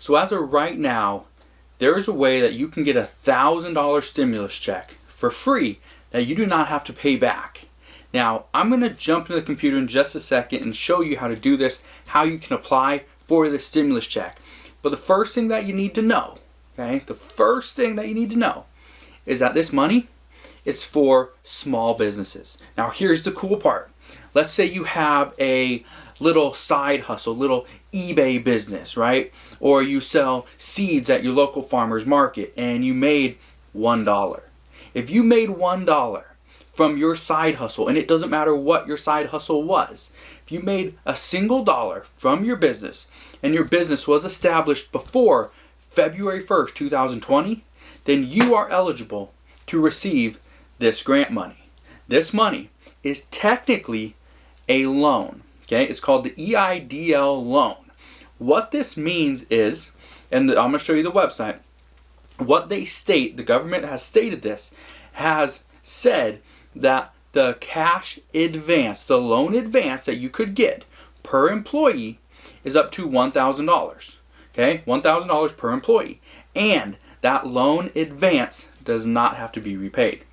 So as of right now, there is a way that you can get $1,000 stimulus check for free that you do not have to pay back. Now, I'm going to jump into the computer in just a second and show you how to do this, how you can apply for the stimulus check. But the first thing that you need to know, okay, the first thing that you need to know is that this money, it's for small businesses. Now, here's the cool part. Let's say you have a little side hustle, little eBay business, right? Or you sell seeds at your local farmer's market and you made $1. If you made $1 from your side hustle, and it doesn't matter what your side hustle was, if you made a single dollar from your business and your business was established before February 1st, 2020, then you are eligible to receive this grant money. This money is technically a loan. Okay, it's called the EIDL loan. What this means is, and I'm going to show you the website, what they state, the government has stated this, has said that the cash advance, the loan advance that you could get per employee is up to $1,000. Okay, $1,000 per employee. And that loan advance does not have to be repaid.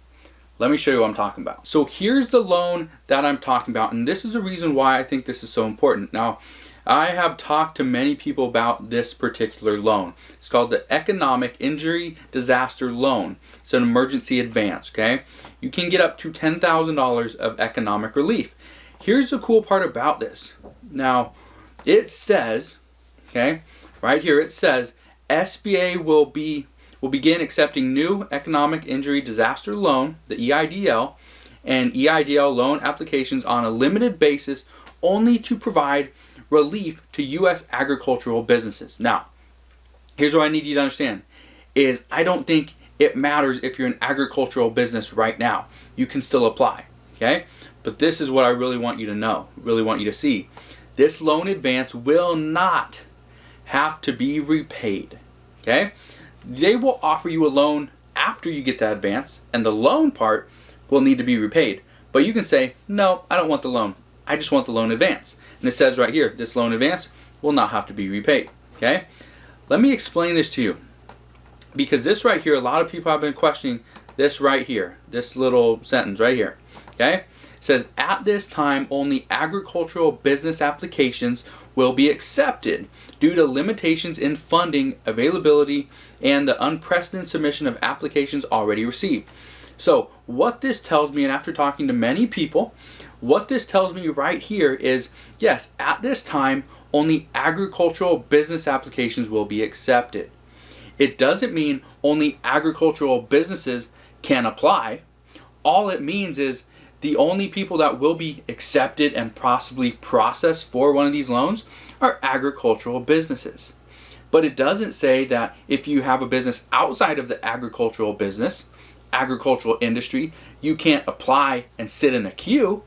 Let me show you what I'm talking about. So here's the loan that I'm talking about, and this is the reason why I think this is so important. Now, I have talked to many people about this particular loan. It's called the Economic Injury Disaster Loan. It's an emergency advance, okay? You can get up to $10,000 of economic relief. Here's the cool part about this. Now, it says, okay, right here it says, SBA will begin accepting new Economic Injury Disaster Loan, the EIDL, and EIDL loan applications on a limited basis only to provide relief to U.S. agricultural businesses. Now, here's what I need you to understand, is I don't think it matters if you're an agricultural business right now. You can still apply, okay? But this is what I really want you to know, really want you to see. This loan advance will not have to be repaid, okay? They will offer you a loan after you get that advance, and the loan part will need to be repaid. But you can say, no, I don't want the loan. I just want the loan advance. And it says right here, this loan advance will not have to be repaid. Okay? Let me explain this to you. Because this right here, a lot of people have been questioning this right here, this little sentence right here. Okay? It says, at this time, only agricultural business applications will be accepted due to limitations in funding availability and the unprecedented submission of applications already received. So what this tells me, and after talking to many people, what this tells me right here is, yes, at this time, only agricultural business applications will be accepted. It doesn't mean only agricultural businesses can apply. All it means is the only people that will be accepted and possibly processed for one of these loans are agricultural businesses. But it doesn't say that if you have a business outside of the agricultural business, agricultural industry, you can't apply and sit in a queue.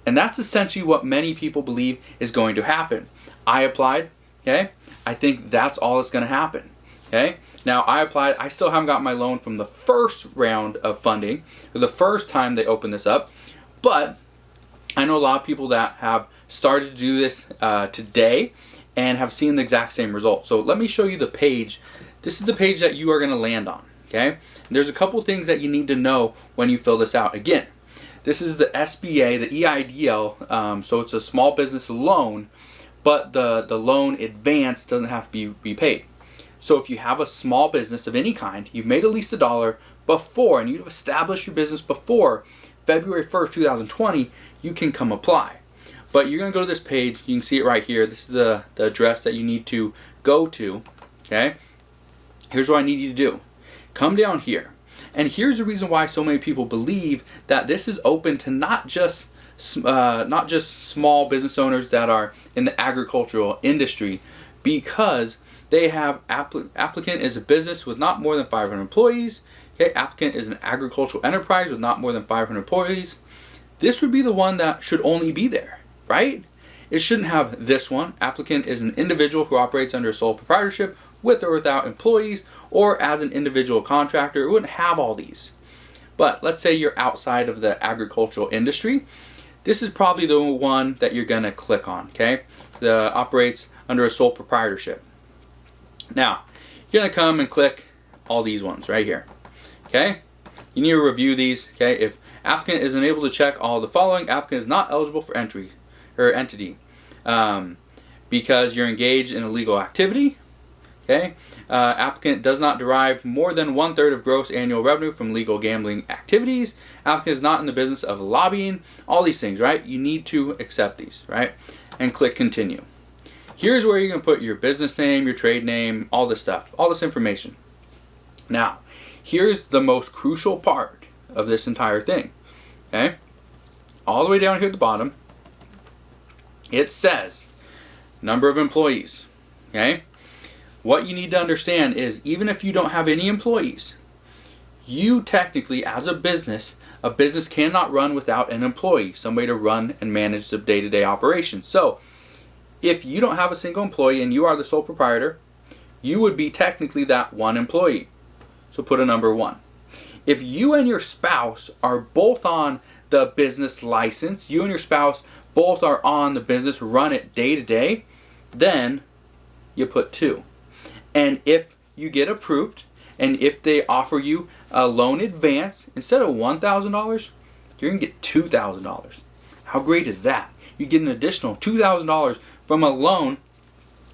And that's essentially what many people believe is going to happen. I applied, okay? I think that's all that's going to happen, okay? Now, I applied. I still haven't got my loan from the first round of funding, or the first time they opened this up. But I know a lot of people that have started to do this today and have seen the exact same result. So let me show you the page. This is the page that you are going to land on, okay? And there's a couple things that you need to know when you fill this out. Again, this is the SBA, the EIDL, so it's a small business loan, but the loan advance doesn't have to be repaid. So if you have a small business of any kind, you've made at least $1 before, and you've established your business before February 1st, 2020, you can come apply. But you're going to go to this page. You can see it right here. This is the address that you need to go to, okay? Here's what I need you to do. Come down here. And here's the reason why so many people believe that this is open to not just small business owners that are in the agricultural industry, because they have applicant is a business with not more than 500 employees. Okay, applicant is an agricultural enterprise with not more than 500 employees. This would be the one that should only be there, right? It shouldn't have this one. Applicant is an individual who operates under a sole proprietorship with or without employees, or as an individual contractor. It wouldn't have all these. But let's say you're outside of the agricultural industry. This is probably the one that you're going to click on, okay? The operates under a sole proprietorship. Now, you're gonna come and click all these ones right here. Okay? You need to review these. Okay? If applicant is unable to check all the following, applicant is not eligible for entry or entity because you're engaged in illegal activity. Okay? Applicant does not derive more than 1/3 of gross annual revenue from legal gambling activities. Applicant is not in the business of lobbying. All these things, right? You need to accept these, right? And click continue. Here's where you're going to put your business name, your trade name, all this stuff, all this information. Now, here's the most crucial part of this entire thing. Okay? All the way down here at the bottom, it says number of employees. Okay? What you need to understand is even if you don't have any employees, you technically, as a business cannot run without an employee, somebody to run and manage the day-to-day operations. So, if you don't have a single employee and you are the sole proprietor, you would be technically that one employee. So put a number 1. If you and your spouse are both on the business license, you and your spouse both are on the business, run it day to day, then you put 2. And if you get approved, and if they offer you a loan advance, instead of $1,000, you're going to get $2,000. How great is that? You get an additional $2,000 from a loan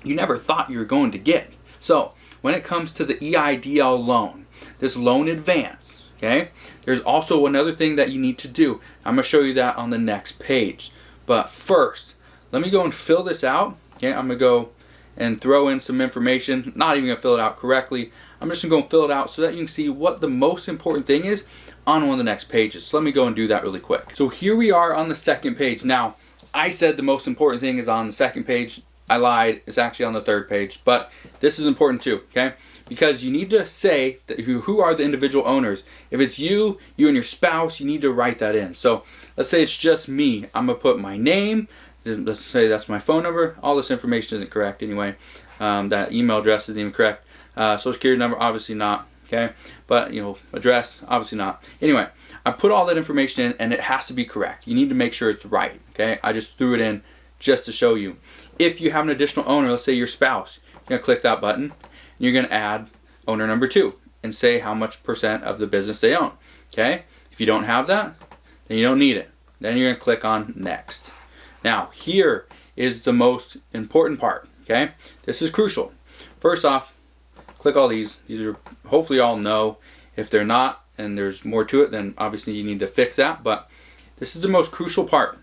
you never thought you were going to get. So, when it comes to the EIDL loan, this loan advance, okay, there's also another thing that you need to do. I'm going to show you that on the next page. But first, let me go and fill this out. Okay, I'm going to go and throw in some information. Not even going to fill it out correctly. I'm just going to go and fill it out so that you can see what the most important thing is on one of the next pages. So let me go and do that really quick. So here we are on the second page. Now, I said the most important thing is on the second page. I lied. It's actually on the third page. But this is important too, okay? Because you need to say that who are the individual owners. If it's you and your spouse, you need to write that in. So let's say it's just me. I'm going to put my name. Let's say that's my phone number. All this information isn't correct anyway. That email address isn't even correct. Social security number, obviously not. Okay, but address, obviously not. Anyway, I put all that information in, and it has to be correct. You need to make sure it's right. Okay, I just threw it in just to show you. If you have an additional owner, let's say your spouse, you're gonna click that button, and you're gonna add owner number 2, and say how much % of the business they own. Okay, if you don't have that, then you don't need it. Then you're gonna click on next. Now, here is the most important part. Okay, this is crucial. First off, click all these. These are hopefully all no. If they're not and there's more to it, then obviously you need to fix that. But this is the most crucial part.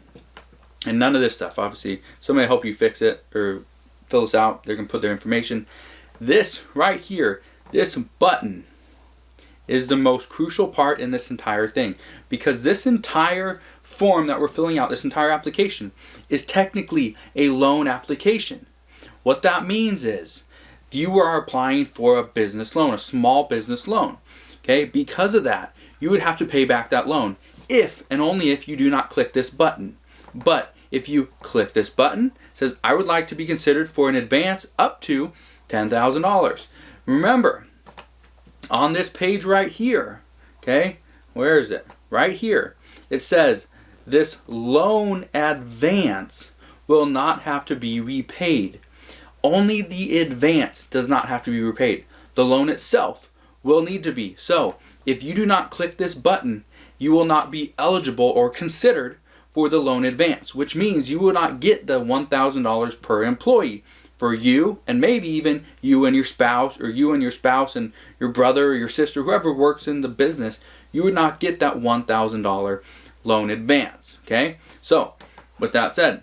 And none of this stuff, obviously, somebody help you fix it or fill this out. They're going to put their information. This right here, this button is the most crucial part in this entire thing. Because this entire form that we're filling out, this entire application, is technically a loan application. What that means is you are applying for a business loan, a small business loan. Okay, because of that, you would have to pay back that loan if and only if you do not click this button. But if you click this button, it says I would like to be considered for an advance up to $10,000. Remember, on this page right here, okay, where is it? Right here, it says this loan advance will not have to be repaid. Only the advance does not have to be repaid. The loan itself will need to be. So, if you do not click this button, you will not be eligible or considered for the loan advance, which means you will not get the $1,000 per employee. For you, and maybe even you and your spouse, or you and your spouse and your brother or your sister, whoever works in the business, you would not get that $1,000 loan advance. Okay? So, with that said,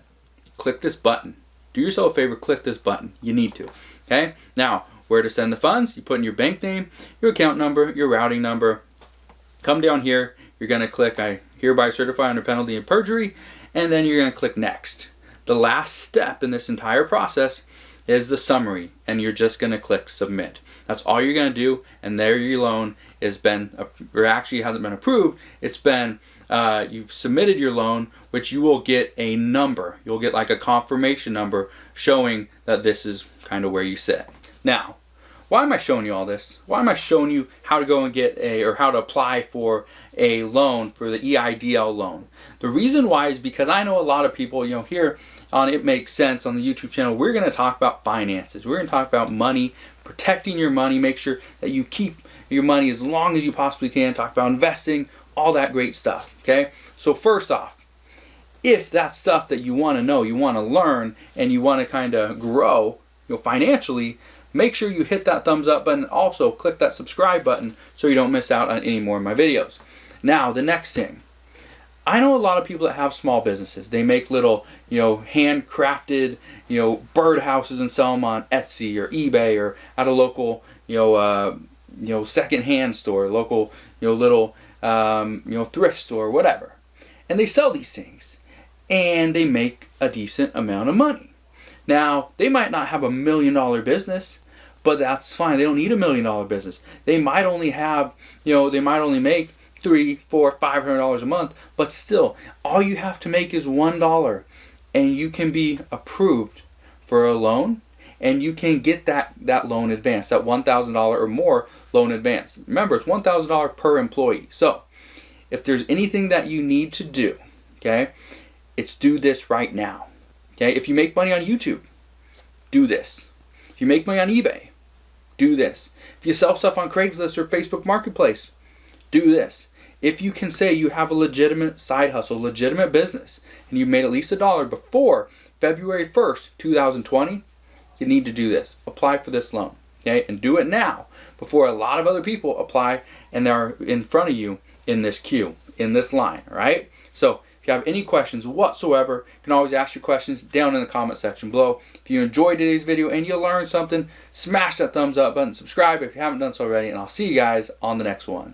click this button. Do yourself a favor, click this button. You need to. Okay? Now, where to send the funds? You put in your bank name, your account number, your routing number. Come down here. You're going to click I hereby certify under penalty of perjury, and then you're going to click next. The last step in this entire process is the summary, and you're just going to click submit. That's all you're going to do, and there your loan has been, or actually hasn't been approved. It's been, you've submitted your loan, which you will get a number. You'll get like a confirmation number showing that this is kind of where you sit. Now, why am I showing you all this? Why am I showing you how to go and get or how to apply for a loan for the EIDL loan? The reason why is because I know a lot of people, here on It Makes Sense on the YouTube channel, we're going to talk about finances. We're going to talk about money, protecting your money, make sure that you keep your money as long as you possibly can, talk about investing, all that great stuff, okay? So first off, if that's stuff that you want to know, you want to learn, and you want to kind of grow, financially, make sure you hit that thumbs up button. Also, click that subscribe button so you don't miss out on any more of my videos. Now, the next thing. I know a lot of people that have small businesses. They make little, handcrafted, birdhouses and sell them on Etsy or eBay or at a local, secondhand store, local, little, thrift store, whatever. And they sell these things, and they make a decent amount of money. Now, they might not have $1 million business, but that's fine. They don't need $1 million business. They might only have, they might only make $300, $400, $500 a month, but still, all you have to make is $1, and you can be approved for a loan, and you can get that loan advance, that $1,000 or more loan advance. Remember, it's $1,000 per employee. So, if there's anything that you need to do, okay, it's do this right now. Okay, if you make money on YouTube, do this. If you make money on eBay, do this. If you sell stuff on Craigslist or Facebook Marketplace, do this. If you can say you have a legitimate side hustle, legitimate business, and you made at least $1 before February 1st, 2020, you need to do this. Apply for this loan, okay? And do it now before a lot of other people apply and they're in front of you in this queue, in this line, all right? So, if you have any questions whatsoever, you can always ask your questions down in the comment section below. If you enjoyed today's video and you learned something, smash that thumbs up button, subscribe if you haven't done so already, and I'll see you guys on the next one.